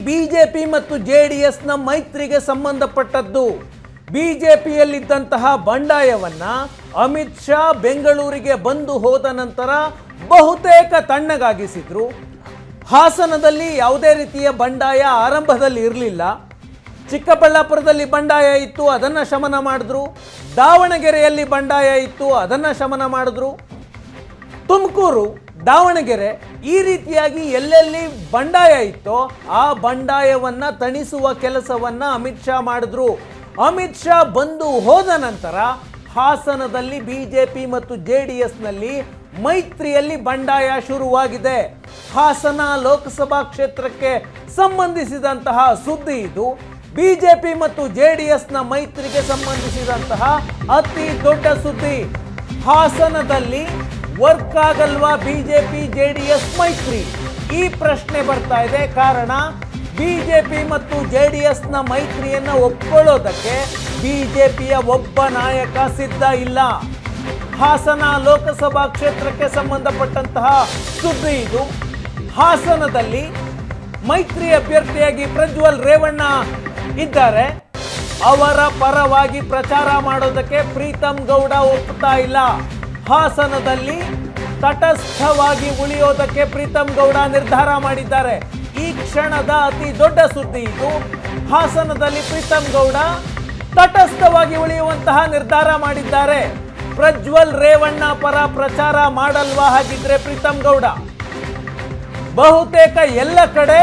BJP ಮತ್ತು ಜೆಡಿಎಸ್ನ ಮೈತ್ರಿಗೆ ಸಂಬಂಧಪಟ್ಟದ್ದು. ಬಿಜೆಪಿಯಲ್ಲಿದ್ದಂತಹ ಬಂಡಾಯವನ್ನ ಅಮಿತ್ ಶಾ ಬೆಂಗಳೂರಿಗೆ ಬಂದು ಹೋದ ನಂತರ ಬಹುತೇಕ ತಣ್ಣಗಾಗಿಸಿದ್ರು. ಹಾಸನದಲ್ಲಿ ಯಾವುದೇ ರೀತಿಯ ಬಂಡಾಯ ಆರಂಭದಲ್ಲಿ ಇರಲಿಲ್ಲ. ಚಿಕ್ಕಬಳ್ಳಾಪುರದಲ್ಲಿ ಬಂಡಾಯ ಇತ್ತು, ಅದನ್ನು ಶಮನ ಮಾಡಿದ್ರು. ದಾವಣಗೆರೆಯಲ್ಲಿ ಬಂಡಾಯ ಇತ್ತು, ಅದನ್ನು ಶಮನ ಮಾಡಿದ್ರು. ತುಮಕೂರು, ದಾವಣಗೆರೆ ಈ ರೀತಿಯಾಗಿ ಎಲ್ಲೆಲ್ಲಿ ಬಂಡಾಯ ಇತ್ತೋ ಆ ಬಂಡಾಯವನ್ನ ತಣಿಸುವ ಕೆಲಸವನ್ನ ಅಮಿತ್ ಶಾ ಮಾಡಿದ್ರು. ಅಮಿತ್ ಶಾ ಬಂದು ಹೋದ ನಂತರ ಹಾಸನದಲ್ಲಿ ಬಿಜೆಪಿ ಮತ್ತು ಜೆಡಿಎಸ್ನಲ್ಲಿ ಮೈತ್ರಿಯಲ್ಲಿ ಬಂಡಾಯ ಶುರುವಾಗಿದೆ. ಹಾಸನ ಲೋಕಸಭಾ ಕ್ಷೇತ್ರಕ್ಕೆ ಸಂಬಂಧಿಸಿದಂತಹ ಸುದ್ದಿ ಇದು. ಬಿಜೆಪಿ ಮತ್ತು ಜೆಡಿಎಸ್ನ ಮೈತ್ರಿಗೆ ಸಂಬಂಧಿಸಿದಂತಹ ಅತಿ ದೊಡ್ಡ ಸುದ್ದಿ. ಹಾಸನದಲ್ಲಿ ವರ್ಕ್ ಆಗಲ್ವಾ ಬಿಜೆಪಿ ಜೆಡಿಎಸ್ ಮೈತ್ರಿ? ಈ ಪ್ರಶ್ನೆ ಬರ್ತಾ ಇದೆ. ಕಾರಣ, ಬಿಜೆಪಿ ಮತ್ತು ಜೆಡಿಎಸ್ನ ಮೈತ್ರಿಯನ್ನು ಒಪ್ಕೊಳ್ಳೋದಕ್ಕೆ ಬಿಜೆಪಿಯ ಒಬ್ಬ ನಾಯಕ ಸಿದ್ಧ ಇಲ್ಲ. ಹಾಸನ ಲೋಕಸಭಾ ಕ್ಷೇತ್ರಕ್ಕೆ ಸಂಬಂಧಪಟ್ಟಂತಹ ಸುದ್ದಿ ಇದು. ಹಾಸನದಲ್ಲಿ ಮೈತ್ರಿ ಅಭ್ಯರ್ಥಿಯಾಗಿ ಪ್ರಜ್ವಲ್ ರೇವಣ್ಣ ಇದ್ದಾರೆ. ಅವರ ಪರವಾಗಿ ಪ್ರಚಾರ ಮಾಡೋದಕ್ಕೆ ಪ್ರೀತಂ ಗೌಡ ಒಪ್ಪುತ್ತಾ ಇಲ್ಲ. ಹಾಸನದಲ್ಲಿ ತಟಸ್ಥವಾಗಿ ಉಳಿಯೋದಕ್ಕೆ ಪ್ರೀತಂ ಗೌಡ ನಿರ್ಧಾರ ಮಾಡಿದ್ದಾರೆ. ಈ ಕ್ಷಣದ ಅತಿ ದೊಡ್ಡ ಸುದ್ದಿ ಇದು. ಹಾಸನದಲ್ಲಿ ಪ್ರೀತಂ ಗೌಡ ತಟಸ್ಥವಾಗಿ ಉಳಿಯುವಂತಹ ನಿರ್ಧಾರ ಮಾಡಿದ್ದಾರೆ. ಪ್ರಜ್ವಲ್ ರೇವಣ್ಣ ಪರ ಪ್ರಚಾರ ಮಾಡಲ್ವಾ ಹಾಗಿದ್ರೆ ಪ್ರೀತಂ ಗೌಡ? ಬಹುತೇಕ ಎಲ್ಲ ಕಡೆ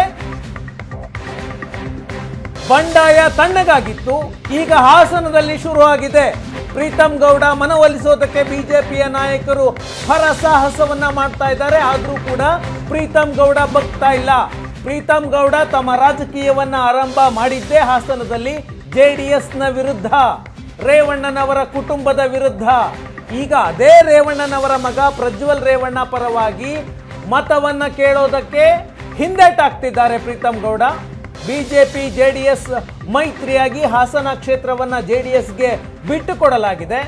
ಬಂಡಾಯ ತಣ್ಣಗಾಗಿತ್ತು, ಈಗ ಹಾಸನದಲ್ಲಿ ಶುರುವಾಗಿದೆ. ಪ್ರೀತಂ ಗೌಡ ಮನವೊಲಿಸೋದಕ್ಕೆ ಬಿಜೆಪಿಯ ನಾಯಕರು ಹರಸಾಹಸವನ್ನ ಮಾಡ್ತಾ ಇದ್ದಾರೆ. ಆದ್ರೂ ಕೂಡ ಪ್ರೀತಂ ಗೌಡ ಬಗ್ತಾ ಇಲ್ಲ. ಪ್ರೀತಂ ಗೌಡ ತಮ್ಮ ರಾಜಕೀಯವನ್ನ ಆರಂಭ ಮಾಡಿದ್ದೇ ಹಾಸನದಲ್ಲಿ ಜೆಡಿಎಸ್ನ ವಿರುದ್ಧ, ರೇವಣ್ಣನವರ ಕುಟುಂಬದ ವಿರುದ್ಧ. ಈಗ ಅದೇ ರೇವಣ್ಣನವರ ಮಗ ಪ್ರಜ್ವಲ್ ರೇವಣ್ಣ ಪರವಾಗಿ ಮತವನ್ನ ಕೇಳೋದಕ್ಕೆ ಹಿಂದೇಟಾಗ್ತಿದ್ದಾರೆ ಪ್ರೀತಂ ಗೌಡ. ಬಿಜೆಪಿ ಜೆಡಿಎಸ್ ಮೈತ್ರಿಯಾಗಿ ಹಾಸನ ಕ್ಷೇತ್ರವನ್ನ ಜೆಡಿಎಸ್ಗೆ ಬಿಟ್ಟುಕೊಡಲಾಗಿದೆ.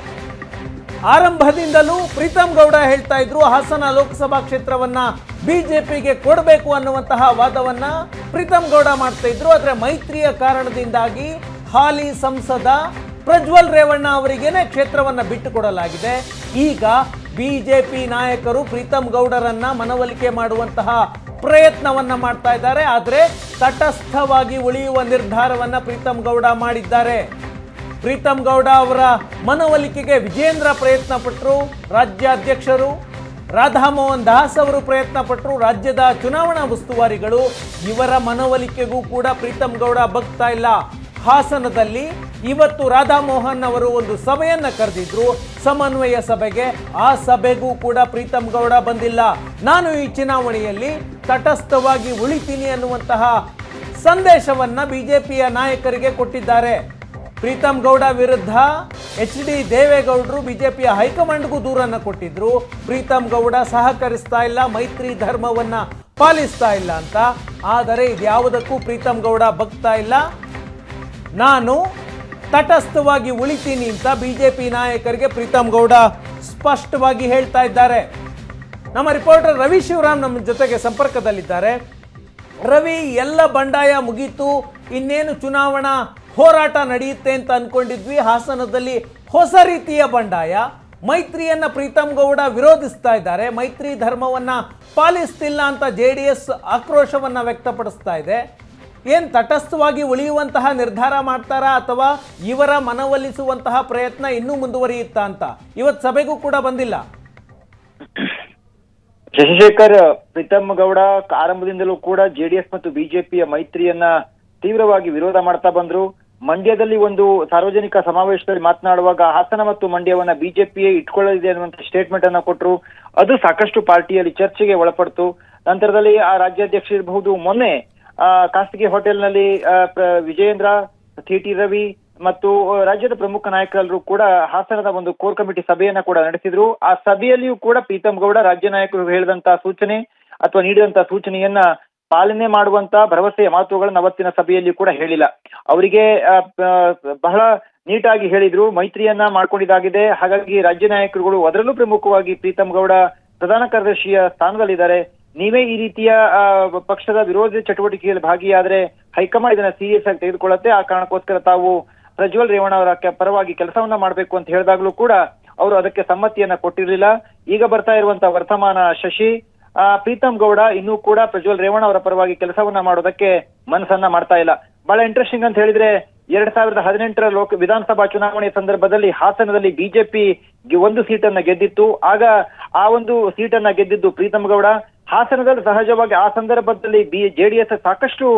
ಆರಂಭದಿಂದಲೂ ಪ್ರೀತಂ ಗೌಡ ಹೇಳ್ತಾ ಇದ್ರು ಹಾಸನ ಲೋಕಸಭಾ ಕ್ಷೇತ್ರವನ್ನ ಬಿಜೆಪಿಗೆ ಕೊಡಬೇಕು ಅನ್ನುವಂತಹ ವಾದವನ್ನ ಪ್ರೀತಂ ಗೌಡ ಮಾಡ್ತಾ ಇದ್ರು. ಆದ್ರೆ ಮೈತ್ರಿಯ ಕಾರಣದಿಂದಾಗಿ ಹಾಲಿ ಸಂಸದ ಪ್ರಜ್ವಲ್ ರೇವಣ್ಣ ಅವರಿಗೇನೆ ಕ್ಷೇತ್ರವನ್ನ ಬಿಟ್ಟುಕೊಡಲಾಗಿದೆ. ಈಗ ಬಿಜೆಪಿ ನಾಯಕರು ಪ್ರೀತಂ ಗೌಡರನ್ನ ಮನವೊಲಿಕೆ ಮಾಡುವಂತಹ ಪ್ರಯತ್ನವನ್ನ ಮಾಡ್ತಾ ಇದ್ದಾರೆ. ಆದರೆ ತಟಸ್ಥವಾಗಿ ಉಳಿಯುವ ನಿರ್ಧಾರವನ್ನ ಪ್ರೀತಂ ಗೌಡ ಮಾಡಿದ್ದಾರೆ. ಪ್ರೀತಂ ಗೌಡ ಅವರ ಮನವೊಲಿಕೆಗೆ ವಿಜೇಂದ್ರ ಪ್ರಯತ್ನ ಪಟ್ಟರು, ರಾಜ್ಯಾಧ್ಯಕ್ಷರು ರಾಧಾಮೋಹನ್ ದಾಸ್ ಅವರು ಪ್ರಯತ್ನ ಪಟ್ಟರು, ರಾಜ್ಯದ ಚುನಾವಣಾ ಉಸ್ತುವಾರಿಗಳು. ಇವರ ಮನವೊಲಿಕೆಗೂ ಕೂಡ ಪ್ರೀತಂ ಗೌಡ ಬಗ್ತಾ ಇಲ್ಲ. ಹಾಸನದಲ್ಲಿ ಇವತ್ತು ರಾಧಾಮೋಹನ್ ಅವರು ಒಂದು ಸಭೆಯನ್ನ ಕರೆದಿದ್ರು, ಸಮನ್ವಯ ಸಭೆಗೆ. ಆ ಸಭೆಗೂ ಕೂಡ ಪ್ರೀತಂ ಗೌಡ ಬಂದಿಲ್ಲ. ನಾನು ಈ ಚುನಾವಣೆಯಲ್ಲಿ ತಟಸ್ಥವಾಗಿ ಉಳಿತೀನಿ ಅನ್ನುವಂತಹ ಸಂದೇಶವನ್ನ ಬಿಜೆಪಿಯ ನಾಯಕರಿಗೆ ಕೊಟ್ಟಿದ್ದಾರೆ. ಪ್ರೀತಂ ಗೌಡ ವಿರುದ್ಧ HD ದೇವೇಗೌಡರು ಬಿಜೆಪಿಯ ಹೈಕಮಾಂಡ್ಗೂ ದೂರನ್ನು ಕೊಟ್ಟಿದ್ರು. ಪ್ರೀತಂ ಗೌಡ ಸಹಕರಿಸ್ತಾ ಇಲ್ಲ, ಮೈತ್ರಿ ಧರ್ಮವನ್ನ ಪಾಲಿಸ್ತಾ ಇಲ್ಲ ಅಂತ. ಆದರೆ ಇದ್ಯಾವುದಕ್ಕೂ ಪ್ರೀತಂ ಗೌಡ ಬಗ್ತಾ ಇಲ್ಲ. ನಾನು ತಟಸ್ಥವಾಗಿ ಉಳಿತೀನಿ ಅಂತ ಬಿಜೆಪಿ ನಾಯಕರಿಗೆ ಪ್ರೀತಂ ಗೌಡ ಸ್ಪಷ್ಟವಾಗಿ ಹೇಳ್ತಾ ಇದ್ದಾರೆ. ನಮ್ಮ ರಿಪೋರ್ಟರ್ ರವಿ ಶಿವರಾಮ್ ನಮ್ಮ ಜೊತೆಗೆ ಸಂಪರ್ಕದಲ್ಲಿದ್ದಾರೆ. ರವಿ, ಎಲ್ಲ ಬಂಡಾಯ ಮುಗೀತು, ಇನ್ನೇನು ಚುನಾವಣಾ ಹೋರಾಟ ನಡೆಯುತ್ತೆ ಅಂತ ಅನ್ಕೊಂಡಿದ್ವಿ. ಹಾಸನದಲ್ಲಿ ಹೊಸ ರೀತಿಯ ಬಂಡಾಯ. ಮೈತ್ರಿಯನ್ನ ಪ್ರೀತಂ ಗೌಡ ವಿರೋಧಿಸ್ತಾ ಇದ್ದಾರೆ. ಮೈತ್ರಿ ಧರ್ಮವನ್ನ ಪಾಲಿಸ್ತಿಲ್ಲ ಅಂತ JDS ಆಕ್ರೋಶವನ್ನ ವ್ಯಕ್ತಪಡಿಸ್ತಾ ಇದೆ. ಏನು ತಟಸ್ಥವಾಗಿ ಉಳಿಯುವಂತಹ ನಿರ್ಧಾರ ಮಾಡ್ತಾರಾ ಅಥವಾ ಇವರ ಮನವೊಲಿಸುವಂತಹ ಪ್ರಯತ್ನ ಇನ್ನೂ ಮುಂದುವರಿಯುತ್ತಾ ಅಂತ? ಇವತ್ತು ಸಭೆಗೂ ಕೂಡ ಬಂದಿಲ್ಲ. ಶಶಿಶೇಖರ್, ಪ್ರೀತಂ ಗೌಡ ಆರಂಭದಿಂದಲೂ ಕೂಡ JDS ಮತ್ತು ಬಿಜೆಪಿಯ ಮೈತ್ರಿಯನ್ನ ತೀವ್ರವಾಗಿ ವಿರೋಧ ಮಾಡ್ತಾ ಬಂದ್ರು. ಮಂಡ್ಯದಲ್ಲಿ ಒಂದು ಸಾರ್ವಜನಿಕ ಸಮಾವೇಶದಲ್ಲಿ ಮಾತನಾಡುವಾಗ ಹಾಸನ ಮತ್ತು ಮಂಡ್ಯವನ್ನ ಬಿಜೆಪಿಯೇ ಇಟ್ಕೊಳ್ಳಲಿದೆ ಅನ್ನುವಂತ ಸ್ಟೇಟ್ಮೆಂಟ್ ಅನ್ನ ಕೊಟ್ಟರು. ಅದು ಸಾಕಷ್ಟು ಪಾರ್ಟಿಯಲ್ಲಿ ಚರ್ಚೆಗೆ ಒಳಪಡ್ತು. ನಂತರದಲ್ಲಿ ಆ ರಾಜ್ಯಾಧ್ಯಕ್ಷ ಇರಬಹುದು, ಮೊನ್ನೆ ಖಾಸಗಿ ಹೋಟೆಲ್ನಲ್ಲಿ ವಿಜಯೇಂದ್ರ, TT ರವಿ ಮತ್ತು ರಾಜ್ಯದ ಪ್ರಮುಖ ನಾಯಕರೆಲ್ಲರೂ ಕೂಡ ಹಾಸನದ ಒಂದು ಕೋರ್ ಕಮಿಟಿ ಸಭೆಯನ್ನ ಕೂಡ ನಡೆಸಿದ್ರು. ಆ ಸಭೆಯಲ್ಲಿಯೂ ಕೂಡ ಪ್ರೀತಂ ಗೌಡ ರಾಜ್ಯ ನಾಯಕರು ಹೇಳಿದಂತಹ ಸೂಚನೆ ಅಥವಾ ನೀಡಿದಂತಹ ಸೂಚನೆಯನ್ನ ಪಾಲನೆ ಮಾಡುವಂತ ಭರವಸೆಯ ಮಾತುಗಳನ್ನ ಅವತ್ತಿನ ಸಭೆಯಲ್ಲಿ ಕೂಡ ಹೇಳಿಲ್ಲ. ಅವರಿಗೆ ಬಹಳ ನೀಟಾಗಿ ಹೇಳಿದ್ರು, ಮೈತ್ರಿಯನ್ನ ಮಾಡ್ಕೊಂಡಿದ್ದಾಗಿದೆ. ಹಾಗಾಗಿ ರಾಜ್ಯ ನಾಯಕರುಗಳು, ಅದರಲ್ಲೂ ಪ್ರಮುಖವಾಗಿ ಪ್ರೀತಂ ಗೌಡ ಪ್ರಧಾನ ಕಾರ್ಯದರ್ಶಿಯ ಸ್ಥಾನದಲ್ಲಿದ್ದಾರೆ, ನೀವೇ ಈ ರೀತಿಯ ಪಕ್ಷದ ವಿರೋಧಿ ಚಟುವಟಿಕೆಯಲ್ಲಿ ಭಾಗಿಯಾದ್ರೆ ಹೈಕಮಾಂಡ್ ಇದನ್ನ ಸೀರಿಯಸ್ ಆಗಿ ತೆಗೆದುಕೊಳ್ಳುತ್ತೆ. ಆ ಕಾರಣಕ್ಕೋಸ್ಕರ ತಾವು ಪ್ರಜ್ವಲ್ ರೇವಣ್ಣ ಅವರ ಪರವಾಗಿ ಕೆಲಸವನ್ನ ಮಾಡಬೇಕು ಅಂತ ಹೇಳಿದಾಗ್ಲೂ ಕೂಡ ಅವರು ಅದಕ್ಕೆ ಸಮ್ಮತಿಯನ್ನ ಕೊಟ್ಟಿರಲಿಲ್ಲ. ಈಗ ಬರ್ತಾ ಇರುವಂತಹ ವರ್ತಮಾನ ಶಶಿ ಪ್ರೀತಮ್ ಗೌಡ ಇನ್ನೂ ಕೂಡ ಪ್ರಜ್ವಲ್ ರೇವಣ್ಣ ಅವರ ಪರವಾಗಿ ಮಾಡೋದಕ್ಕೆ ಮನಸ್ಸನ್ನ ಮಾಡ್ತಾ ಇಲ್ಲ. ಬಹಳ ಇಂಟ್ರೆಸ್ಟಿಂಗ್ ಅಂತ ಹೇಳಿದ್ರೆ 2018 ವಿಧಾನಸಭಾ ಚುನಾವಣೆ ಸಂದರ್ಭದಲ್ಲಿ ಹಾಸನದಲ್ಲಿ ಬಿಜೆಪಿ ಒಂದು ಸೀಟನ್ನ ಗೆದ್ದಿತ್ತು. ಆಗ ಆ ಒಂದು ಸೀಟನ್ನ ಗೆದ್ದಿದ್ದು ಪ್ರೀತಮ್ ಗೌಡ. ಹಾಸನದಲ್ಲಿ ಸಹಜವಾಗಿ ಆ ಸಂದರ್ಭದಲ್ಲಿ ಜೆಡಿಎಸ್ ಸಾಕಷ್ಟು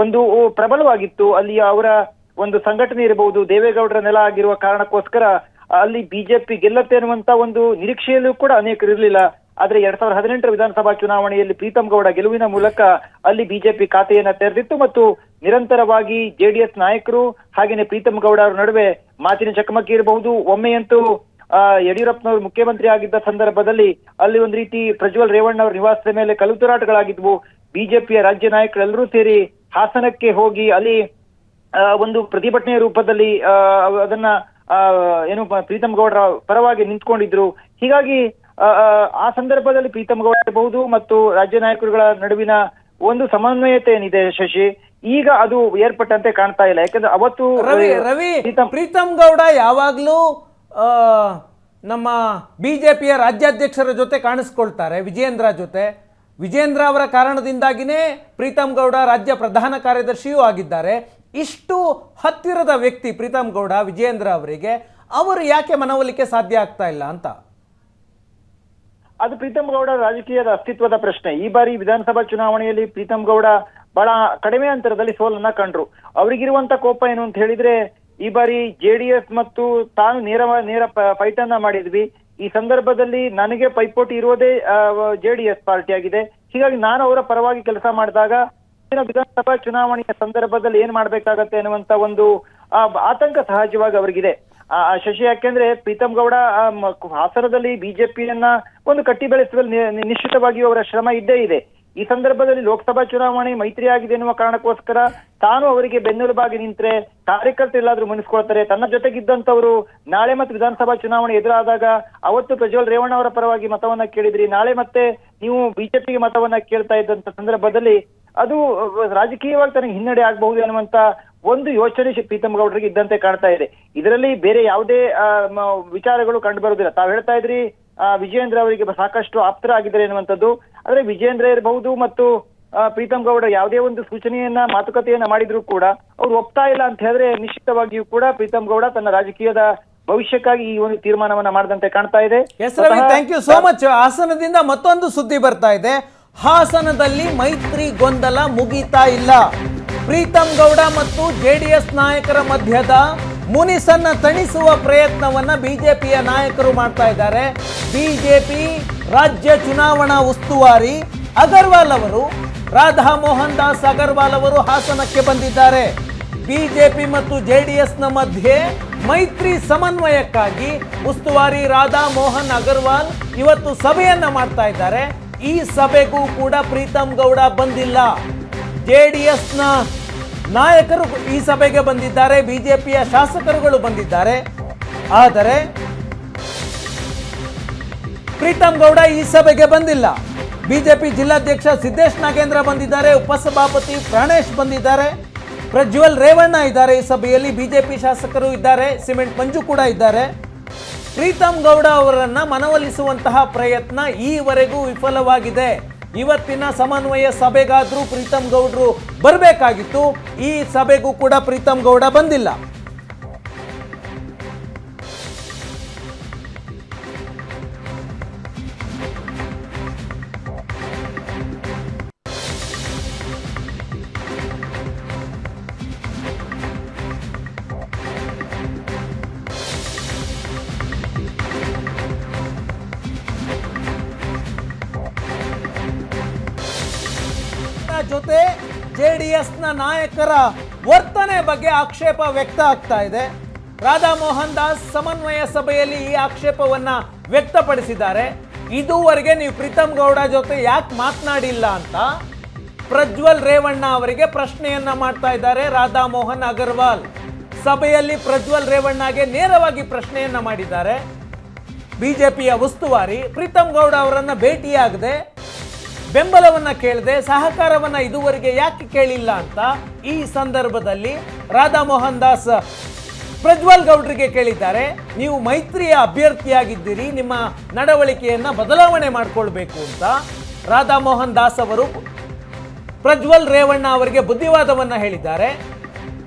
ಒಂದು ಪ್ರಬಲವಾಗಿತ್ತು. ಅಲ್ಲಿ ಅವರ ಒಂದು ಸಂಘಟನೆ ಇರಬಹುದು, ದೇವೇಗೌಡರ ನೆಲ ಆಗಿರುವ ಕಾರಣಕ್ಕೋಸ್ಕರ ಅಲ್ಲಿ ಬಿಜೆಪಿ ಗೆಲ್ಲತ್ತೆ ಅನ್ನುವಂತ ಒಂದು ನಿರೀಕ್ಷೆಯಲ್ಲೂ ಕೂಡ ಅನೇಕರು ಇರಲಿಲ್ಲ. ಆದ್ರೆ 2018 ವಿಧಾನಸಭಾ ಚುನಾವಣೆಯಲ್ಲಿ ಪ್ರೀತಮ್ ಗೌಡ ಗೆಲುವಿನ ಮೂಲಕ ಅಲ್ಲಿ ಬಿಜೆಪಿ ಖಾತೆಯನ್ನ ತೆರೆದಿತ್ತು ಮತ್ತು ನಿರಂತರವಾಗಿ ಜೆಡಿಎಸ್ ನಾಯಕರು ಹಾಗೇನೆ ಪ್ರೀತಮ್ ಗೌಡ ಅವರ ನಡುವೆ ಮಾತಿನ ಚಕಮಕಿ ಇರಬಹುದು. ಒಮ್ಮೆಯಂತೂ ಯಡಿಯೂರಪ್ಪನವರು ಮುಖ್ಯಮಂತ್ರಿ ಆಗಿದ್ದ ಸಂದರ್ಭದಲ್ಲಿ ಅಲ್ಲಿ ಒಂದು ರೀತಿ ಪ್ರಜ್ವಲ್ ರೇವಣ್ಣ ಅವರ ನಿವಾಸದ ಮೇಲೆ ಕಲ್ಲುತೂರಾಟಗಳಾಗಿದ್ವು. ಬಿಜೆಪಿಯ ರಾಜ್ಯ ನಾಯಕರೆಲ್ಲರೂ ಸೇರಿ ಹಾಸನಕ್ಕೆ ಹೋಗಿ ಅಲ್ಲಿ ಒಂದು ಪ್ರತಿಭಟನೆಯ ರೂಪದಲ್ಲಿ ಅದನ್ನ ಏನು ಪ್ರೀತಮ್ ಗೌಡರ ಪರವಾಗಿ ನಿಂತ್ಕೊಂಡಿದ್ರು. ಹೀಗಾಗಿ ಆ ಸಂದರ್ಭದಲ್ಲಿ ಪ್ರೀತಮ್ ಗೌಡ ಇರಬಹುದು ಮತ್ತು ರಾಜ್ಯ ನಾಯಕರುಗಳ ನಡುವಿನ ಒಂದು ಸಮನ್ವಯತೆ ಏನಿದೆ ಶಶಿ, ಈಗ ಅದು ಏರ್ಪಟ್ಟಂತೆ ಕಾಣ್ತಾ ಇಲ್ಲ. ಯಾಕಂದ್ರೆ ಅವತ್ತು ರವಿ ಪ್ರೀತಮ್ ಗೌಡ ಯಾವಾಗ್ಲೂ ನಮ್ಮ ಬಿಜೆಪಿಯ ರಾಜ್ಯಾಧ್ಯಕ್ಷರ ಜೊತೆ ಕಾಣಿಸ್ಕೊಳ್ತಾರೆ, ವಿಜಯೇಂದ್ರ ಜೊತೆ. ವಿಜಯೇಂದ್ರ ಅವರ ಕಾರಣದಿಂದಾಗಿನೇ ಪ್ರೀತಮ್ ಗೌಡ ರಾಜ್ಯ ಪ್ರಧಾನ ಕಾರ್ಯದರ್ಶಿಯೂ ಆಗಿದ್ದಾರೆ. ಇಷ್ಟು ಹತ್ತಿರದ ವ್ಯಕ್ತಿ ಪ್ರೀತಮ್ ಗೌಡ ವಿಜಯೇಂದ್ರ ಅವರಿಗೆ, ಅವರು ಯಾಕೆ ಮನವೊಲಿಕೆ ಸಾಧ್ಯ ಆಗ್ತಾ ಇಲ್ಲ ಅಂತ? ಅದು ಪ್ರೀತಮ್ ಗೌಡ ರಾಜಕೀಯದ ಅಸ್ತಿತ್ವದ ಪ್ರಶ್ನೆ. ಈ ಬಾರಿ ವಿಧಾನಸಭಾ ಚುನಾವಣೆಯಲ್ಲಿ ಪ್ರೀತಮ್ ಗೌಡ ಬಹಳ ಕಡಿಮೆ ಅಂತರದಲ್ಲಿ ಸೋಲನ್ನ ಕಂಡ್ರು. ಅವರಿಗಿರುವಂತ ಕೋಪ ಏನು ಅಂತ ಹೇಳಿದ್ರೆ, ಈ ಬಾರಿ ಜೆಡಿಎಸ್ ಮತ್ತು ತಾನು ನೇರ ಫೈಟ್ ಅನ್ನ ಮಾಡಿದ್ವಿ. ಈ ಸಂದರ್ಭದಲ್ಲಿ ನನಗೆ ಪೈಪೋಟಿ ಇರೋದೇ ಜೆಡಿಎಸ್ ಪಾರ್ಟಿ ಆಗಿದೆ. ಹೀಗಾಗಿ ನಾನು ಅವರ ಪರವಾಗಿ ಕೆಲಸ ಮಾಡಿದಾಗ ವಿಧಾನಸಭಾ ಚುನಾವಣೆಯ ಸಂದರ್ಭದಲ್ಲಿ ಏನ್ ಮಾಡ್ಬೇಕಾಗತ್ತೆ ಅನ್ನುವಂತ ಒಂದು ಆತಂಕ ಸಹಜವಾಗಿ ಅವರಿಗಿದೆ ಶಶಿ. ಯಾಕೆಂದ್ರೆ ಪ್ರೀತಮ್ ಗೌಡ ಹಾಸನದಲ್ಲಿ ಬಿಜೆಪಿಯನ್ನ ಒಂದು ಕಟ್ಟಿ ಬೆಳೆಸುವಲ್ಲಿ ನಿಶ್ಚಿತವಾಗಿಯೂ ಅವರ ಶ್ರಮ ಇದ್ದೇ ಇದೆ. ಈ ಸಂದರ್ಭದಲ್ಲಿ ಲೋಕಸಭಾ ಚುನಾವಣೆ ಮೈತ್ರಿ ಆಗಿದೆ ಎನ್ನುವ ಕಾರಣಕ್ಕೋಸ್ಕರ ತಾನು ಅವರಿಗೆ ಬೆನ್ನೆಲುಬಾಗಿ ನಿಂತ್ರೆ ಕಾರ್ಯಕರ್ತರು ಎಲ್ಲಾದ್ರೂ ಮನಸ್ಕೊಳ್ತಾರೆ. ತನ್ನ ಜೊತೆಗಿದ್ದಂತವರು ನಾಳೆ ಮತ್ತೆ ವಿಧಾನಸಭಾ ಚುನಾವಣೆ ಎದುರಾದಾಗ ಅವತ್ತು ಪ್ರಜ್ವಲ್ ರೇವಣ್ಣ ಅವರ ಪರವಾಗಿ ಮತವನ್ನ ಕೇಳಿದ್ರಿ, ನಾಳೆ ಮತ್ತೆ ನೀವು ಬಿಜೆಪಿಗೆ ಮತವನ್ನ ಕೇಳ್ತಾ ಇದ್ದಂತ ಸಂದರ್ಭದಲ್ಲಿ ಅದು ರಾಜಕೀಯವಾಗಿ ತನಗೆ ಹಿನ್ನಡೆ ಆಗಬಹುದು ಅನ್ನುವಂತ ಒಂದು ಯೋಚನೆ ಪ್ರೀತಮ್ ಗೌಡರಿಗೆ ಇದ್ದಂತೆ ಕಾಣ್ತಾ ಇದೆ. ಇದರಲ್ಲಿ ಬೇರೆ ಯಾವುದೇ ವಿಚಾರಗಳು ಕಂಡು ಬರುವುದಿಲ್ಲ. ತಾವ್ ಹೇಳ್ತಾ ಇದ್ರಿ ವಿಜಯೇಂದ್ರ ಅವರಿಗೆ ಸಾಕಷ್ಟು ಆಪ್ತರಾಗಿದ್ದಾರೆ ಎನ್ನುವಂಥದ್ದು. ಆದ್ರೆ ವಿಜಯೇಂದ್ರ ಇರಬಹುದು ಮತ್ತು ಪ್ರೀತಮ್ ಗೌಡ ಯಾವುದೇ ಒಂದು ಸೂಚನೆಯನ್ನ ಮಾತುಕತೆಯನ್ನ ಮಾಡಿದ್ರು ಕೂಡ ಅವ್ರು ಒಪ್ತಾ ಇಲ್ಲ ಅಂತ ಹೇಳಿದ್ರೆ ನಿಶ್ಚಿತವಾಗಿಯೂ ಕೂಡ ಪ್ರೀತಮ್ ಗೌಡ ತನ್ನ ರಾಜಕೀಯದ ಭವಿಷ್ಯಕ್ಕಾಗಿ ಈ ಒಂದು ತೀರ್ಮಾನವನ್ನ ಮಾಡದಂತೆ ಕಾಣ್ತಾ ಇದೆ. Thank you so much. ಹಾಸನದಿಂದ ಮತ್ತೊಂದು ಸುದ್ದಿ ಬರ್ತಾ ಇದೆ. ಹಾಸನದಲ್ಲಿ ಮೈತ್ರಿ ಗೊಂದಲ ಮುಗೀತಾ ಇಲ್ಲ. ಪ್ರೀತಮ್ ಗೌಡ ಮತ್ತು ಜೆಡಿಎಸ್ ನಾಯಕರ ಮಧ್ಯದ ಮುನಿಸನ್ನ ತಣಿಸುವ ಪ್ರಯತ್ನವನ್ನ ಬಿಜೆಪಿಯ ನಾಯಕರು ಮಾಡ್ತಾ ಇದ್ದಾರೆ. ಬಿಜೆಪಿ ರಾಜ್ಯ ಚುನಾವಣಾ ಉಸ್ತುವಾರಿ ಅಗರ್ವಾಲ್ ಅವರು, ರಾಧಾ ಮೋಹನ್ ದಾಸ್ ಅಗರ್ವಾಲ್ ಅವರು ಹಾಸನಕ್ಕೆ ಬಂದಿದ್ದಾರೆ. ಬಿಜೆಪಿ ಮತ್ತು ಜೆಡಿಎಸ್ನ ಮಧ್ಯೆ ಮೈತ್ರಿ ಸಮನ್ವಯಕ್ಕಾಗಿ ಉಸ್ತುವಾರಿ ರಾಧಾ ಮೋಹನ್ ಅಗರ್ವಾಲ್ ಇವತ್ತು ಸಭೆಯನ್ನ ಮಾಡ್ತಾ ಇದ್ದಾರೆ. ಈ ಸಭೆಗೂ ಕೂಡ ಪ್ರೀತಮ್ ಗೌಡ ಬಂದಿಲ್ಲ. ಜೆಡಿಎಸ್ನ ನಾಯಕರು ಈ ಸಭೆಗೆ ಬಂದಿದ್ದಾರೆ, ಬಿಜೆಪಿಯ ಶಾಸಕರುಗಳು ಬಂದಿದ್ದಾರೆ. ಆದರೆ ಪ್ರೀತಮ್ ಗೌಡ ಈ ಸಭೆಗೆ ಬಂದಿಲ್ಲ. ಬಿಜೆಪಿ ಜಿಲ್ಲಾಧ್ಯಕ್ಷ ಸಿದ್ದೇಶ್ ನಾಗೇಂದ್ರ ಬಂದಿದ್ದಾರೆ, ಉಪಸಭಾಪತಿ ಪ್ರಾಣೇಶ್ ಬಂದಿದ್ದಾರೆ, ಪ್ರಜ್ವಲ್ ರೇವಣ್ಣ ಇದ್ದಾರೆ ಈ ಸಭೆಯಲ್ಲಿ, ಬಿಜೆಪಿ ಶಾಸಕರು ಇದ್ದಾರೆ, ಸಿಮೆಂಟ್ ಮಂಜು ಕೂಡ ಇದ್ದಾರೆ. ಪ್ರೀತಮ್ ಗೌಡ ಅವರನ್ನ ಮನವೊಲಿಸುವಂತಹ ಪ್ರಯತ್ನ ಈವರೆಗೂ ವಿಫಲವಾಗಿದೆ. ಇವತ್ತಿನ ಸಮನ್ವಯ ಸಭೆಗಾದ್ರೂ ಪ್ರೀತಮ್ ಗೌಡರು ಬರಬೇಕಾಗಿತ್ತು. ಈ ಸಭೆಗೂ ಕೂಡ ಪ್ರೀತಮ್ ಗೌಡ ಬಂದಿಲ್ಲ. ಜೊತೆ ಜೆಡಿಎಸ್ನ ನಾಯಕರ ವರ್ತನೆ ಬಗ್ಗೆ ಆಕ್ಷೇಪ ವ್ಯಕ್ತ ಆಗ್ತಾ ಇದೆ. ರಾಧಾ ಮೋಹನ್ ದಾಸ್ ಸಮನ್ವಯ ಸಭೆಯಲ್ಲಿ ಈ ಆಕ್ಷೇಪವನ್ನ ವ್ಯಕ್ತಪಡಿಸಿದ್ದಾರೆ. ಇದುವರೆಗೆ ನೀವು ಪ್ರೀತಮ್ ಗೌಡ ಜೊತೆ ಯಾಕೆ ಮಾತನಾಡಿಲ್ಲ ಅಂತ ಪ್ರಜ್ವಲ್ ರೇವಣ್ಣ ಅವರಿಗೆ ಪ್ರಶ್ನೆಯನ್ನ ಮಾಡ್ತಾ ಇದ್ದಾರೆ ರಾಧಾ ಮೋಹನ್ ಅಗರ್ವಾಲ್. ಸಭೆಯಲ್ಲಿ ಪ್ರಜ್ವಲ್ ರೇವಣ್ಣಗೆ ನೇರವಾಗಿ ಪ್ರಶ್ನೆಯನ್ನ ಮಾಡಿದ್ದಾರೆ. ಬಿಜೆಪಿಯ ಉಸ್ತುವಾರಿ ಪ್ರೀತಮ್ ಗೌಡ ಅವರನ್ನ ಭೇಟಿಯಾಗದೆ ಬೆಂಬಲವನ್ನ ಕೇಳದೆ ಸಹಕಾರವನ್ನ ಇದುವರೆಗೆ ಯಾಕೆ ಕೇಳಿಲ್ಲ ಅಂತ ಈ ಸಂದರ್ಭದಲ್ಲಿ ರಾಧಾ ಮೋಹನ್ ದಾಸ್ ಪ್ರಜ್ವಲ್ ಗೌಡ್ರಿಗೆ ಕೇಳಿದ್ದಾರೆ. ನೀವು ಮೈತ್ರಿಯ ಅಭ್ಯರ್ಥಿಯಾಗಿದ್ದೀರಿ, ನಿಮ್ಮ ನಡವಳಿಕೆಯನ್ನ ಬದಲಾವಣೆ ಮಾಡಿಕೊಳ್ಬೇಕು ಅಂತ ರಾಧಾ ಮೋಹನ್ ದಾಸ್ ಅವರು ಪ್ರಜ್ವಲ್ ರೇವಣ್ಣ ಅವರಿಗೆ ಬುದ್ಧಿವಾದವನ್ನ ಹೇಳಿದ್ದಾರೆ.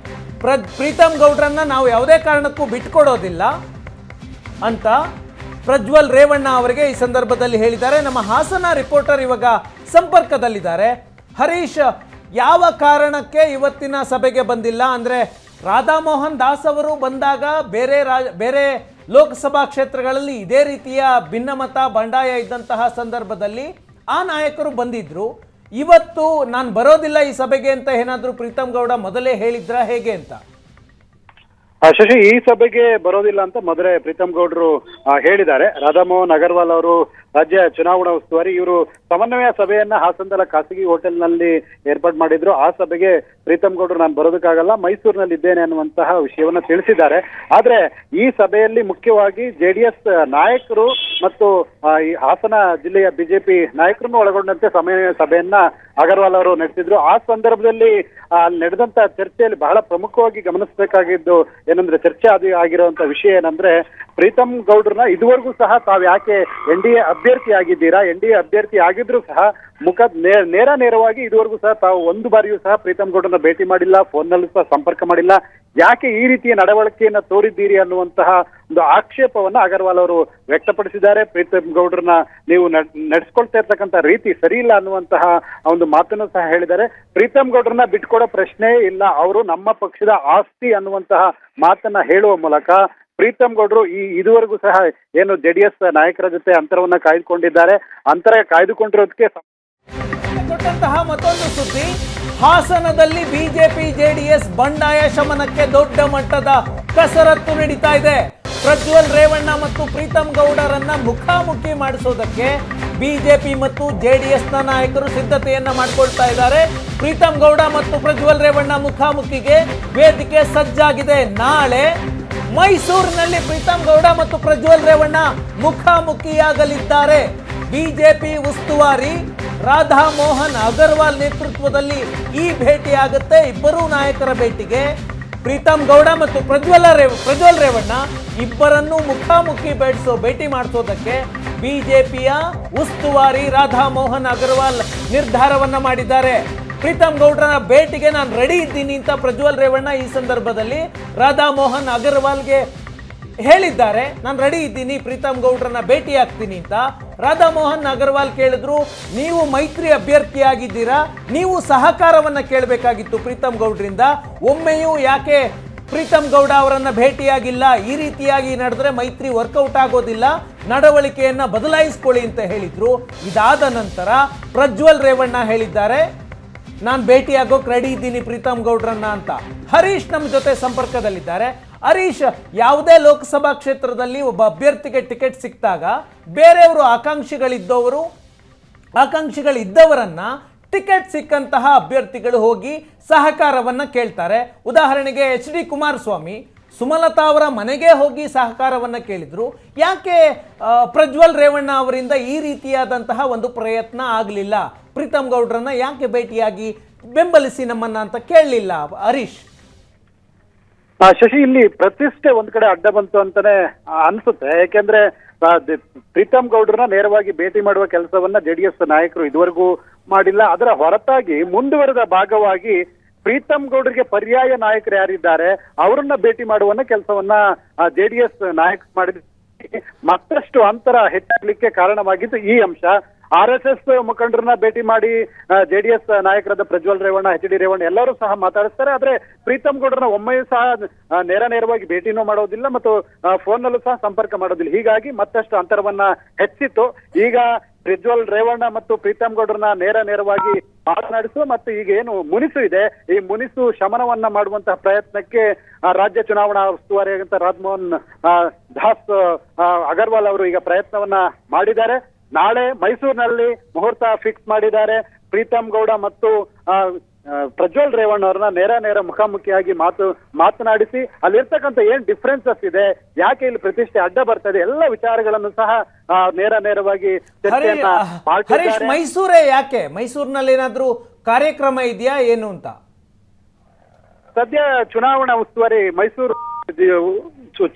ಪ್ರೀತಮ್ ಗೌಡ್ರನ್ನ ನಾವು ಯಾವುದೇ ಕಾರಣಕ್ಕೂ ಬಿಟ್ಕೊಡೋದಿಲ್ಲ ಅಂತ ಪ್ರಜ್ವಲ್ ರೇವಣ್ಣ ಅವರಿಗೆ ಈ ಸಂದರ್ಭದಲ್ಲಿ ಹೇಳಿದ್ದಾರೆ. ನಮ್ಮ ಹಾಸನ ರಿಪೋರ್ಟರ್ ಇವಾಗ ಸಂಪರ್ಕದಲ್ಲಿದ್ದಾರೆ. ಹರೀಶ್, ಯಾವ ಕಾರಣಕ್ಕೆ ಇವತ್ತಿನ ಸಭೆಗೆ ಬಂದಿಲ್ಲ? ಅಂದರೆ ರಾಧಾ ಮೋಹನ್ ದಾಸ್ ಅವರು ಬಂದಾಗ ಬೇರೆ ಲೋಕಸಭಾ ಕ್ಷೇತ್ರಗಳಲ್ಲಿ ಇದೇ ರೀತಿಯ ಭಿನ್ನಮತ ಬಂಡಾಯ ಇದ್ದಂತಹ ಸಂದರ್ಭದಲ್ಲಿ ಆ ನಾಯಕರು ಬಂದಿದ್ರು. ಇವತ್ತು ನಾನು ಬರೋದಿಲ್ಲ ಈ ಸಭೆಗೆ ಅಂತ ಏನಾದರೂ ಪ್ರೀತಮ್ ಗೌಡ ಮೊದಲೇ ಹೇಳಿದ್ರ, ಹೇಗೆ ಅಂತ? ಶಶಿ, ಈ ಸಭೆಗೆ ಬರೋದಿಲ್ಲ ಅಂತ ಮೊದಲೇ ಪ್ರೀತಮ್ ಗೌಡ್ರು ಹೇಳಿದ್ದಾರೆ. ರಾಧಾಮೋಹನ್ ಅಗರ್ವಾಲ್ ಅವರು ರಾಜ್ಯ ಚುನಾವಣಾ ಉಸ್ತುವಾರಿ, ಇವರು ಸಮನ್ವಯ ಸಭೆಯನ್ನ ಹಾಸನದ ಖಾಸಗಿ ಹೋಟೆಲ್ನಲ್ಲಿ ಏರ್ಪಾಡು ಮಾಡಿದ್ರು. ಆ ಸಭೆಗೆ ಪ್ರೀತಮ್ ಗೌಡ್ರು ನಾನು ಬರೋದಕ್ಕಾಗಲ್ಲ, ಮೈಸೂರಿನಲ್ಲಿ ಇದ್ದೇನೆ ಅನ್ನುವಂತಹ ವಿಷಯವನ್ನ ತಿಳಿಸಿದ್ದಾರೆ. ಆದ್ರೆ ಈ ಸಭೆಯಲ್ಲಿ ಮುಖ್ಯವಾಗಿ ಜೆಡಿಎಸ್ ನಾಯಕರು ಮತ್ತು ಈ ಹಾಸನ ಜಿಲ್ಲೆಯ ಬಿಜೆಪಿ ನಾಯಕರನ್ನು ಒಳಗೊಂಡಂತೆ ಸಮನ್ವಯ ಸಭೆಯನ್ನ ಅಗರ್ವಾಲ್ ಅವರು ನಡೆಸಿದ್ರು. ಆ ಸಂದರ್ಭದಲ್ಲಿ ಅಲ್ಲಿ ನಡೆದಂತ ಚರ್ಚೆಯಲ್ಲಿ ಬಹಳ ಪ್ರಮುಖವಾಗಿ ಗಮನಿಸಬೇಕಾಗಿದ್ದು ಏನಂದ್ರೆ, ಚರ್ಚೆ ಆಗಿರುವಂತ ವಿಷಯ ಏನಂದ್ರೆ, ಪ್ರೀತಮ್ ಗೌಡ್ರನ್ನ ಇದುವರೆಗೂ ಸಹ ತಾವು ಯಾಕೆ NDA ಅಭ್ಯರ್ಥಿ ಆಗಿದ್ದೀರಾ, NDA ಅಭ್ಯರ್ಥಿ ಆಗಿದ್ರು ಸಹ ನೇರವಾಗಿ ಇದುವರೆಗೂ ಸಹ ತಾವು ಒಂದು ಬಾರಿಯೂ ಸಹ ಪ್ರೀತಮ್ ಗೌಡ್ರನ್ನ ಭೇಟಿ ಮಾಡಿಲ್ಲ, ಫೋನ್ನಲ್ಲೂ ಸಹ ಸಂಪರ್ಕ ಮಾಡಿಲ್ಲ, ಯಾಕೆ ಈ ರೀತಿಯ ನಡವಳಿಕೆಯನ್ನ ತೋರಿದ್ದೀರಿ ಅನ್ನುವಂತಹ ಒಂದು ಆಕ್ಷೇಪವನ್ನ ಅಗರ್ವಾಲ್ ಅವರು ವ್ಯಕ್ತಪಡಿಸಿದ್ದಾರೆ. ಪ್ರೀತಮ್ ಗೌಡ್ರನ್ನ ನೀವು ನಡೆಸ್ಕೊಳ್ತಾ ಇರ್ತಕ್ಕಂಥ ರೀತಿ ಸರಿ ಇಲ್ಲ ಅನ್ನುವಂತಹ ಒಂದು ಮಾತನ್ನು ಸಹ ಹೇಳಿದ್ದಾರೆ. ಪ್ರೀತಮ್ ಗೌಡ್ರನ್ನ ಬಿಟ್ಕೊಡೋ ಪ್ರಶ್ನೆ ಇಲ್ಲ, ಅವರು ನಮ್ಮ ಪಕ್ಷದ ಆಸ್ತಿ ಅನ್ನುವಂತಹ ಮಾತನ್ನ ಹೇಳುವ ಮೂಲಕ ಪ್ರೀತಮ್ ಗೌಡ್ರು ಇದುವರೆಗೂ ಸಹ ಏನು JDS ನಾಯಕರ ಜೊತೆ ಅಂತರವನ್ನ ಕಾಯ್ದುಕೊಂಡಿದ್ದಾರೆ. ಅಂತರ ಕಾಯ್ದುಕೊಂಡಿರೋದಕ್ಕೆ ಕೊಟ್ಟಂತಹ ಮತ್ತೊಂದು ಸುದ್ದಿ, ಹಾಸನದಲ್ಲಿ ಬಿಜೆಪಿ JDS ಬಂಡಾಯ ಶಮನಕ್ಕೆ ದೊಡ್ಡ ಮಟ್ಟದ ಕಸರತ್ತು ನಡೀತಾ ಇದೆ. ಪ್ರಜ್ವಲ್ ರೇವಣ್ಣ ಮತ್ತು ಪ್ರೀತಮ್ ಗೌಡರನ್ನ ಮುಖಾಮುಖಿ ಮಾಡಿಸೋದಕ್ಕೆ ಬಿಜೆಪಿ ಮತ್ತು JDSನ ನಾಯಕರು ಸಿದ್ಧತೆಯನ್ನ ಮಾಡಿಕೊಳ್ತಾ ಇದ್ದಾರೆ. ಪ್ರೀತಮ್ ಗೌಡ ಮತ್ತು ಪ್ರಜ್ವಲ್ ರೇವಣ್ಣ ಮುಖಾಮುಖಿಗೆ ವೇದಿಕೆ ಸಜ್ಜಾಗಿದೆ. ನಾಳೆ ಮೈಸೂರಿನಲ್ಲಿ ಪ್ರೀತಮ್ ಗೌಡ ಮತ್ತು ಪ್ರಜ್ವಲ್ ರೇವಣ್ಣ ಮುಖಾಮುಖಿಯಾಗಲಿದ್ದಾರೆ. ಬಿಜೆಪಿ ಉಸ್ತುವಾರಿ ರಾಧಾ ಮೋಹನ್ ಅಗರ್ವಾಲ್ ನೇತೃತ್ವದಲ್ಲಿ ಈ ಭೇಟಿ ಆಗುತ್ತೆ. ಇಬ್ಬರೂ ನಾಯಕರ ಭೇಟಿಗೆ ಪ್ರೀತಮ್ ಗೌಡ ಮತ್ತು ಪ್ರಜ್ವಲ್ ರೇವಣ್ಣ ಇಬ್ಬರನ್ನೂ ಮುಖಾಮುಖಿ ಭೇಟಿ ಮಾಡಿಸೋದಕ್ಕೆ ಬಿಜೆಪಿಯ ಉಸ್ತುವಾರಿ ರಾಧಾ ಮೋಹನ್ ಅಗರ್ವಾಲ್ ನಿರ್ಧಾರವನ್ನ ಮಾಡಿದ್ದಾರೆ. ಪ್ರೀತಮ್ ಗೌಡ್ರನ ಭೇಟಿಗೆ ನಾನು ರೆಡಿ ಇದ್ದೀನಿ ಅಂತ ಪ್ರಜ್ವಲ್ ರೇವಣ್ಣ ಈ ಸಂದರ್ಭದಲ್ಲಿ ರಾಧಾ ಮೋಹನ್ ಅಗರ್ವಾಲ್ಗೆ ಹೇಳಿದ್ದಾರೆ. ನಾನು ರೆಡಿ ಇದ್ದೀನಿ, ಪ್ರೀತಮ್ ಗೌಡ್ರನ್ನ ಭೇಟಿ ಆಗ್ತೀನಿ ಅಂತ. ರಾಧಾ ಮೋಹನ್ ಅಗರ್ವಾಲ್ ಕೇಳಿದ್ರು, ನೀವು ಮೈತ್ರಿ ಅಭ್ಯರ್ಥಿಯಾಗಿದ್ದೀರಾ, ನೀವು ಸಹಕಾರವನ್ನ ಕೇಳಬೇಕಾಗಿತ್ತು ಪ್ರೀತಮ್ ಗೌಡ್ರಿಂದ, ಒಮ್ಮೆಯೂ ಯಾಕೆ ಪ್ರೀತಮ್ ಗೌಡ ಅವರನ್ನ ಭೇಟಿಯಾಗಿಲ್ಲ? ಈ ರೀತಿಯಾಗಿ ನಡೆದ್ರೆ ಮೈತ್ರಿ ವರ್ಕೌಟ್ ಆಗೋದಿಲ್ಲ, ನಡವಳಿಕೆಯನ್ನ ಬದಲಾಯಿಸ್ಕೊಳ್ಳಿ ಅಂತ ಹೇಳಿದ್ರು. ಇದಾದ ನಂತರ ಪ್ರಜ್ವಲ್ ರೇವಣ್ಣ ಹೇಳಿದ್ದಾರೆ, ನಾನು ಭೇಟಿಯಾಗೋಕೆ ರೆಡಿ ಇದ್ದೀನಿ ಪ್ರೀತಮ್ ಗೌಡ್ರನ್ನ ಅಂತ. ಹರೀಶ್ ನಮ್ಮ ಜೊತೆ ಸಂಪರ್ಕದಲ್ಲಿದ್ದಾರೆ. ಹರೀಶ್, ಯಾವುದೇ ಲೋಕಸಭಾ ಕ್ಷೇತ್ರದಲ್ಲಿ ಒಬ್ಬ ಅಭ್ಯರ್ಥಿಗೆ ಟಿಕೆಟ್ ಸಿಕ್ಕಿದಾಗ ಬೇರೆಯವರು ಆಕಾಂಕ್ಷಿಗಳಿದ್ದವರನ್ನ ಟಿಕೆಟ್ ಸಿಕ್ಕಂತಹ ಅಭ್ಯರ್ಥಿಗಳು ಹೋಗಿ ಸಹಕಾರವನ್ನ ಕೇಳ್ತಾರೆ. ಉದಾಹರಣೆಗೆ HD ಕುಮಾರಸ್ವಾಮಿ ಸುಮಲತಾ ಅವರ ಮನೆಗೆ ಹೋಗಿ ಸಹಕಾರವನ್ನ ಕೇಳಿದ್ರು. ಯಾಕೆ ಪ್ರಜ್ವಲ್ ರೇವಣ್ಣ ಅವರಿಂದ ಈ ರೀತಿಯಾದಂತಹ ಒಂದು ಪ್ರಯತ್ನ ಆಗಲಿಲ್ಲ? ಪ್ರೀತಮ್ ಗೌಡ್ರನ್ನ ಯಾಕೆ ಭೇಟಿಯಾಗಿ ಬೆಂಬಲಿಸಿ ನಮ್ಮನ್ನ ಅಂತ ಕೇಳಲಿಲ್ಲ ಹರೀಶ್? ಶಶಿ, ಇಲ್ಲಿ ಪ್ರತಿಷ್ಠೆ ಒಂದ್ ಕಡೆ ಅಡ್ಡ ಬಂತು ಅಂತಾನೆ ಅನ್ಸುತ್ತೆ. ಯಾಕೆಂದ್ರೆ ಪ್ರೀತಮ್ ಗೌಡ್ರನ್ನ ನೇರವಾಗಿ ಭೇಟಿ ಮಾಡುವ ಕೆಲಸವನ್ನ JDS ನಾಯಕರು ಇದುವರೆಗೂ ಮಾಡಿಲ್ಲ. ಅದರ ಹೊರತಾಗಿ ಮುಂದುವರೆದ ಭಾಗವಾಗಿ ಪ್ರೀತಮ್ ಗೌಡ್ರಿಗೆ ಪರ್ಯಾಯ ನಾಯಕರು ಯಾರಿದ್ದಾರೆ ಅವರನ್ನ ಭೇಟಿ ಮಾಡುವ ಕೆಲಸವನ್ನ JDS ನಾಯಕರು ಮಾಡಿದ ಮತ್ತಷ್ಟು ಅಂತರ ಹೆಚ್ಚಾಗ್ಲಿಕ್ಕೆ ಕಾರಣವಾಗಿದ್ದು ಈ ಅಂಶ. RSS ಮುಖಂಡರನ್ನ ಭೇಟಿ ಮಾಡಿ JDS ನಾಯಕರಾದ ಪ್ರಜ್ವಲ್ ರೇವಣ್ಣ, HD ರೇವಣ್ಣ ಎಲ್ಲರೂ ಸಹ ಮಾತಾಡಿಸ್ತಾರೆ. ಆದ್ರೆ ಪ್ರೀತಮ್ ಗೌಡ್ರನ್ನ ಒಮ್ಮೆಯೂ ಸಹ ನೇರವಾಗಿ ಭೇಟಿನೂ ಮಾಡೋದಿಲ್ಲ ಮತ್ತು ಫೋನ್ನಲ್ಲೂ ಸಹ ಸಂಪರ್ಕ ಮಾಡೋದಿಲ್ಲ. ಹೀಗಾಗಿ ಮತ್ತಷ್ಟು ಅಂತರವನ್ನ ಹೆಚ್ಚಿತ್ತು. ಈಗ ಪ್ರಜ್ವಲ್ ರೇವಣ್ಣ ಮತ್ತು ಪ್ರೀತಮ್ ಗೌಡ್ರನ್ನ ನೇರವಾಗಿ ಮಾತನಾಡಿಸುವ ಮತ್ತು ಈಗ ಏನು ಮುನಿಸು ಇದೆ, ಈ ಮುನಿಸು ಶಮನವನ್ನ ಮಾಡುವಂತಹ ಪ್ರಯತ್ನಕ್ಕೆ ರಾಜ್ಯ ಚುನಾವಣಾ ಉಸ್ತುವಾರಿಯಾದಂತ ರಾಧಮೋಹನ್ ದಾಸ್ ಅಗರ್ವಾಲ್ ಅವರು ಈಗ ಪ್ರಯತ್ನವನ್ನ ಮಾಡಿದ್ದಾರೆ. ನಾಳೆ ಮೈಸೂರಿನಲ್ಲಿ ಮುಹೂರ್ತ ಫಿಕ್ಸ್ ಮಾಡಿದ್ದಾರೆ. ಪ್ರೀತಮ್ ಗೌಡ ಮತ್ತು ಪ್ರಜ್ವಲ್ ರೇವಣ್ಣ ಅವ್ರನ್ನ ನೇರ ಮುಖಾಮುಖಿಯಾಗಿ ಮಾತನಾಡಿಸಿ ಅಲ್ಲಿರ್ತಕ್ಕಂಥ ಏನ್ ಡಿಫ್ರೆನ್ಸಸ್ ಇದೆ, ಯಾಕೆ ಇಲ್ಲಿ ಪ್ರತಿಷ್ಠೆ ಅಡ್ಡ ಬರ್ತದೆ, ಎಲ್ಲ ವಿಚಾರಗಳನ್ನು ಸಹ ನೇರವಾಗಿ ಚರ್ಚೆಯನ್ನ ಹರೀಶ್, ಮಾಡ್ತಿದ್ದಾರೆ. ಮೈಸೂರೇ ಯಾಕೆ? ಮೈಸೂರಿನಲ್ಲಿ ಏನಾದ್ರೂ ಕಾರ್ಯಕ್ರಮ ಇದೆಯಾ ಏನು ಅಂತ? ಸದ್ಯ ಚುನಾವಣಾ ಉಸ್ತುವಾರಿ ಮೈಸೂರು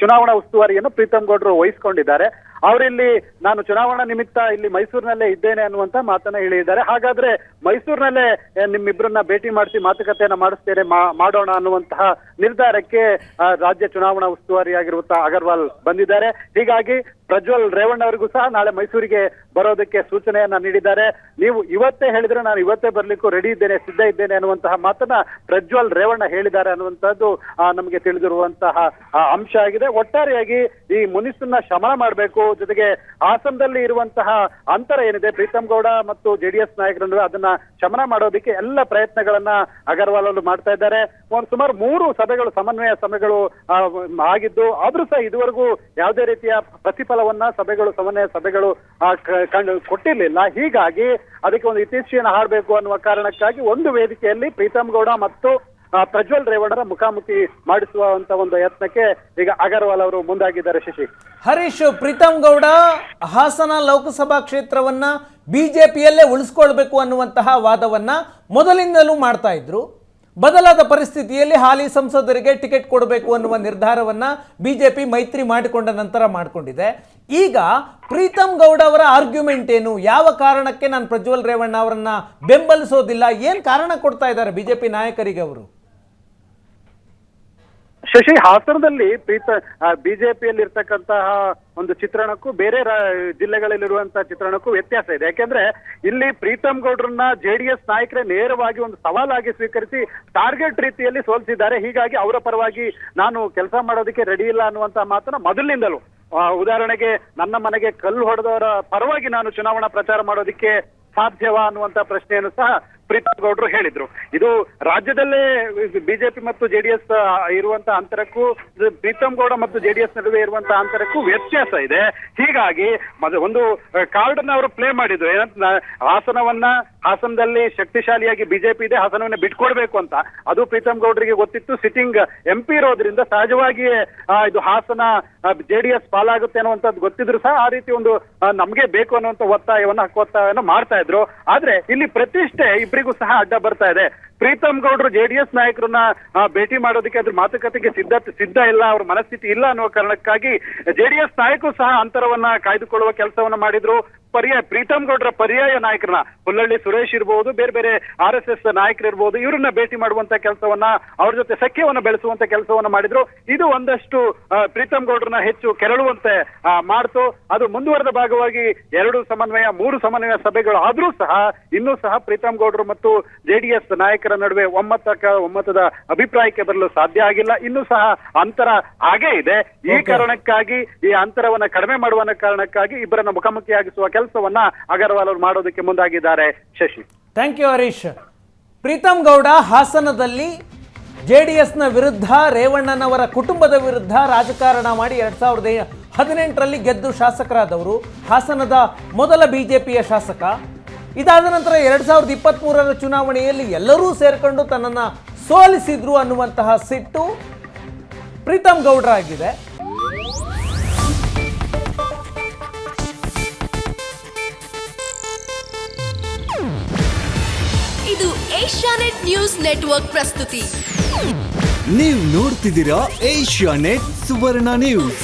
ಚುನಾವಣಾ ಉಸ್ತುವಾರಿಯನ್ನು ಪ್ರೀತಂ ಗೌಡ್ರು ವಹಿಸ್ಕೊಂಡಿದ್ದಾರೆ. ಅವರಿಲ್ಲಿ ನಾನು ಚುನಾವಣಾ ನಿಮಿತ್ತ ಇಲ್ಲಿ ಮೈಸೂರಿನಲ್ಲೇ ಇದ್ದೇನೆ ಅನ್ನುವಂತ ಮಾತನ್ನ ಹೇಳಿದ್ದಾರೆ. ಹಾಗಾದ್ರೆ ಮೈಸೂರಿನಲ್ಲೇ ನಿಮ್ಮಿಬ್ಬರನ್ನ ಭೇಟಿ ಮಾಡಿಸಿ ಮಾತುಕತೆಯನ್ನ ಮಾಡಿಸ್ತೇನೆ, ಮಾಡೋಣ ಅನ್ನುವಂತಹ ನಿರ್ಧಾರಕ್ಕೆ ರಾಜ್ಯ ಚುನಾವಣಾ ಉಸ್ತುವಾರಿಯಾಗಿರುವಂತಹ ಅಗರ್ವಾಲ್ ಬಂದಿದ್ದಾರೆ. ಹೀಗಾಗಿ ಪ್ರಜ್ವಲ್ ರೇವಣ್ಣ ಅವರಿಗೂ ಸಹ ನಾಳೆ ಮೈಸೂರಿಗೆ ಬರೋದಕ್ಕೆ ಸೂಚನೆಯನ್ನ ನೀಡಿದ್ದಾರೆ. ನೀವು ಇವತ್ತೇ ಹೇಳಿದ್ರೆ ನಾನು ಇವತ್ತೇ ಬರ್ಲಿಕ್ಕೂ ರೆಡಿ ಇದ್ದೇನೆ, ಸಿದ್ಧ ಇದ್ದೇನೆ ಅನ್ನುವಂತಹ ಮಾತನ್ನ ಪ್ರಜ್ವಲ್ ರೇವಣ್ಣ ಹೇಳಿದ್ದಾರೆ ಅನ್ನುವಂಥದ್ದು ನಮಗೆ ತಿಳಿದಿರುವಂತಹ ಅಂಶ ಆಗಿದೆ. ಒಟ್ಟಾರೆಯಾಗಿ ಈ ಮುನಿಸನ್ನ ಶಮನ ಮಾಡಬೇಕು, ಜೊತೆಗೆ ಹಾಸನದಲ್ಲಿ ಇರುವಂತಹ ಅಂತರ ಏನಿದೆ ಪ್ರೀತಂ ಗೌಡ ಮತ್ತು ಜೆಡಿಎಸ್ ನಾಯಕರ ನಡುವೆ ಅದನ್ನ ಶಮನ ಮಾಡೋದಕ್ಕೆ ಎಲ್ಲ ಪ್ರಯತ್ನಗಳನ್ನ ಅಗರ್ವಾಲ್ ಅವರು ಮಾಡ್ತಾ ಇದ್ದಾರೆ. ಸುಮಾರು 3 ಸಭೆಗಳು, ಸಮನ್ವಯ ಸಭೆಗಳು ಆಗಿದ್ದು, ಆದ್ರೂ ಸಹ ಇದುವರೆಗೂ ಯಾವುದೇ ರೀತಿಯ ಪ್ರತಿಫಲವನ್ನ ಸಮನ್ವಯ ಸಭೆಗಳು ಕೊಟ್ಟಿರ್ಲಿಲ್ಲ. ಹೀಗಾಗಿ ಅದಕ್ಕೆ ಒಂದು ಇತ್ತೀಚೆಯನ್ನು ಹಾಡಬೇಕು ಅನ್ನುವ ಕಾರಣಕ್ಕಾಗಿ ಒಂದು ವೇದಿಕೆಯಲ್ಲಿ ಪ್ರೀತಂ ಗೌಡ ಮತ್ತು ಪ್ರಜ್ವಲ್ ರೇವಣ್ಣರ ಮುಖಾಮುಖಿ ಮಾಡಿಸುವಂತ ಒಂದು ಯತ್ನಕ್ಕೆ ಈಗ ಅಗರ್ವಾಲ್ ಅವರು ಮುಂದಾಗಿದ್ದಾರೆ. ಶಶಿ, ಹರೀಶ್, ಪ್ರೀತಂ ಗೌಡ ಹಾಸನ ಲೋಕಸಭಾ ಕ್ಷೇತ್ರವನ್ನ ಬಿಜೆಪಿಯಲ್ಲೇ ಉಳಿಸ್ಕೊಳ್ಬೇಕು ಅನ್ನುವಂತಹ ವಾದವನ್ನ ಮೊದಲಿಂದಲೂ ಮಾಡ್ತಾ ಇದ್ರು. ಬದಲಾದ ಪರಿಸ್ಥಿತಿಯಲ್ಲಿ ಹಾಲಿ ಸಂಸದರಿಗೆ ಟಿಕೆಟ್ ಕೊಡಬೇಕು ಅನ್ನುವ ನಿರ್ಧಾರವನ್ನ ಬಿಜೆಪಿ ಮೈತ್ರಿ ಮಾಡಿಕೊಂಡ ನಂತರ ಮಾಡಿಕೊಂಡಿದೆ. ಈಗ ಪ್ರೀತಂ ಗೌಡ ಅವರ ಆರ್ಗ್ಯುಮೆಂಟ್ ಏನು? ಯಾವ ಕಾರಣಕ್ಕೆ ನಾನು ಪ್ರಜ್ವಲ್ ರೇವಣ್ಣ ಅವರನ್ನ ಬೆಂಬಲಿಸೋದಿಲ್ಲ? ಏನ್ ಕಾರಣ ಕೊಡ್ತಾ ಇದ್ದಾರೆ ಬಿಜೆಪಿ ನಾಯಕರಿಗೆ ಅವರು? ಶಶಿ, ಹಾಸನದಲ್ಲಿ ಬಿಜೆಪಿಯಲ್ಲಿ ಇರ್ತಕ್ಕಂತಹ ಒಂದು ಚಿತ್ರಣಕ್ಕೂ ಬೇರೆ ಜಿಲ್ಲೆಗಳಲ್ಲಿರುವಂತಹ ಚಿತ್ರಣಕ್ಕೂ ವ್ಯತ್ಯಾಸ ಇದೆ. ಯಾಕೆಂದ್ರೆ ಇಲ್ಲಿ ಪ್ರೀತಂ ಗೌಡ್ರನ್ನ ಜೆಡಿಎಸ್ ನಾಯಕರೇ ನೇರವಾಗಿ ಒಂದು ಸವಾಲಾಗಿ ಸ್ವೀಕರಿಸಿ ಟಾರ್ಗೆಟ್ ರೀತಿಯಲ್ಲಿ ಸೋಲಿಸಿದ್ದಾರೆ. ಹೀಗಾಗಿ ಅವರ ಪರವಾಗಿ ನಾನು ಕೆಲಸ ಮಾಡೋದಕ್ಕೆ ರೆಡಿ ಇಲ್ಲ ಅನ್ನುವಂತಹ ಮಾತನ್ನ ಮೊದಲಿನಿಂದಲೂ, ಉದಾಹರಣೆಗೆ ನನ್ನ ಮನೆಗೆ ಕಲ್ಲು ಹೊಡೆದವರ ಪರವಾಗಿ ನಾನು ಚುನಾವಣಾ ಪ್ರಚಾರ ಮಾಡೋದಕ್ಕೆ ಸಾಧ್ಯವಾ ಅನ್ನುವಂತ ಪ್ರಶ್ನೆಯನ್ನು ಸಹ ಪ್ರೀತಂ ಗೌಡ್ರು ಹೇಳಿದ್ರು. ಇದು ರಾಜ್ಯದಲ್ಲೇ ಬಿಜೆಪಿ ಮತ್ತು ಜೆಡಿಎಸ್ ಇರುವಂತಹ ಅಂತರಕ್ಕೂ ಪ್ರೀತಂ ಗೌಡ ಮತ್ತು ಜೆಡಿಎಸ್ ನಡುವೆ ಇರುವಂತಹ ಅಂತರಕ್ಕೂ ವ್ಯತ್ಯಾಸ ಇದೆ. ಹೀಗಾಗಿ ಒಂದು ಕಾರ್ಡ್ ಅನ್ನ ಅವರು ಪ್ಲೇ ಮಾಡಿದ್ರು, ಹಾಸನದಲ್ಲಿ ಶಕ್ತಿಶಾಲಿಯಾಗಿ ಬಿಜೆಪಿ ಇದೆ, ಹಾಸನವನ್ನ ಬಿಟ್ಕೊಡ್ಬೇಕು ಅಂತ. ಅದು ಪ್ರೀತಂ ಗೌಡ್ರಿಗೆ ಗೊತ್ತಿತ್ತು. ಸಿಟ್ಟಿಂಗ್ MP ಇರೋದ್ರಿಂದ ಸಹಜವಾಗಿಯೇ ಇದು ಹಾಸನ ಜೆಡಿಎಸ್ ಪಾಲಾಗುತ್ತೆ ಅನ್ನುವಂಥದ್ದು ಗೊತ್ತಿದ್ರು ಸಹ ಆ ರೀತಿ ಒಂದು ನಮ್ಗೆ ಬೇಕು ಅನ್ನುವಂಥ ಒತ್ತಾಯವನ್ನು ಮಾಡ್ತಾ ಇದ್ರು. ಆದ್ರೆ ಇಲ್ಲಿ ಪ್ರತಿಷ್ಠೆ ಇಬ್ಬರಿಗೂ ಸಹ ಅಡ್ಡ ಬರ್ತಾ ಇದೆ. ಪ್ರೀತಂ ಗೌಡ್ರು ಜೆಡಿಎಸ್ ನಾಯಕರನ್ನ ಭೇಟಿ ಮಾಡೋದಕ್ಕೆ ಅದ್ರ ಮಾತುಕತೆಗೆ ಸಿದ್ಧ ಇಲ್ಲ, ಅವ್ರ ಮನಸ್ಥಿತಿ ಇಲ್ಲ ಅನ್ನುವ ಕಾರಣಕ್ಕಾಗಿ ಜೆಡಿಎಸ್ ನಾಯಕರು ಸಹ ಅಂತರವನ್ನ ಕಾಯ್ದುಕೊಳ್ಳುವ ಕೆಲಸವನ್ನ ಮಾಡಿದ್ರು. ಪ್ರೀತಂ ಗೌಡ್ರ ಪರ್ಯಾಯ ನಾಯಕರನ್ನ ಹುಲ್ಲಳ್ಳಿ ಸುರೇಶ್ ಇರ್ಬೋದು, ಬೇರೆ ಬೇರೆ RSS ನಾಯಕರು ಇರ್ಬೋದು, ಇವರನ್ನ ಭೇಟಿ ಮಾಡುವಂತ ಕೆಲಸವನ್ನ, ಅವ್ರ ಜೊತೆ ಸಖ್ಯವನ್ನ ಬೆಳೆಸುವಂತ ಕೆಲಸವನ್ನ ಮಾಡಿದ್ರು. ಇದು ಒಂದಷ್ಟು ಪ್ರೀತಂ ಗೌಡ್ರನ್ನ ಹೆಚ್ಚು ಕೆರಳುವಂತೆ ಮಾಡ್ತು. ಅದು ಮುಂದುವರೆದ ಭಾಗವಾಗಿ 2 ಸಮನ್ವಯ 3 ಸಮನ್ವಯ ಸಭೆಗಳು ಆದ್ರೂ ಸಹ ಇನ್ನೂ ಸಹ ಪ್ರೀತಂ ಗೌಡ್ರು ಮತ್ತು ಜೆಡಿಎಸ್ ನಾಯಕರ ನಡುವೆ ಒಮ್ಮತದ ಅಭಿಪ್ರಾಯಕ್ಕೆ ಬರಲು ಸಾಧ್ಯ ಆಗಿಲ್ಲ. ಇನ್ನೂ ಸಹ ಅಂತರ ಹಾಗೇ ಇದೆ. ಈ ಕಾರಣಕ್ಕಾಗಿ ಈ ಅಂತರವನ್ನ ಕಡಿಮೆ ಮಾಡುವ ಕಾರಣಕ್ಕಾಗಿ ಇಬ್ಬರನ್ನ ಮುಖಾಮುಖಿಯಾಗಿಸುವ ಕೆಲಸವನ್ನ ಅಗರ್ವಾಲ್ ಅವರು ಮಾಡೋದಕ್ಕೆ ಮುಂದಾಗಿದ್ದಾರೆ. Shashi, thank you Harish. ಪ್ರೀತಂ ಗೌಡ ಹಾಸನದಲ್ಲಿ ಜೆಡಿಎಸ್ನ ವಿರುದ್ಧ, ರೇವಣ್ಣನವರ ಕುಟುಂಬದ ವಿರುದ್ಧ ರಾಜಕಾರಣ ಮಾಡಿ 2018ರಲ್ಲಿ ಗೆದ್ದು ಶಾಸಕರಾದವರು, ಹಾಸನದ ಮೊದಲ ಬಿಜೆಪಿಯ ಶಾಸಕ. ಇದಾದ ನಂತರ 2023ರ ಚುನಾವಣೆಯಲ್ಲಿ ಎಲ್ಲರೂ ಸೇರ್ಕೊಂಡು ತನ್ನನ್ನು ಸೋಲಿಸಿದ್ರು ಅನ್ನುವಂತಹ ಸಿಟ್ಟು ಪ್ರೀತಂ ಗೌಡ್ರ ಆಗಿದೆ. ಇದು ಏಷ್ಯಾನೆಟ್ ನ್ಯೂಸ್ ನೆಟ್ವರ್ಕ್ ಪ್ರಸ್ತುತಿ. ನೀವು ನೋಡ್ತಿದ್ದೀರಾ ಏಷ್ಯಾನೆಟ್ ಸುವರ್ಣ ನ್ಯೂಸ್.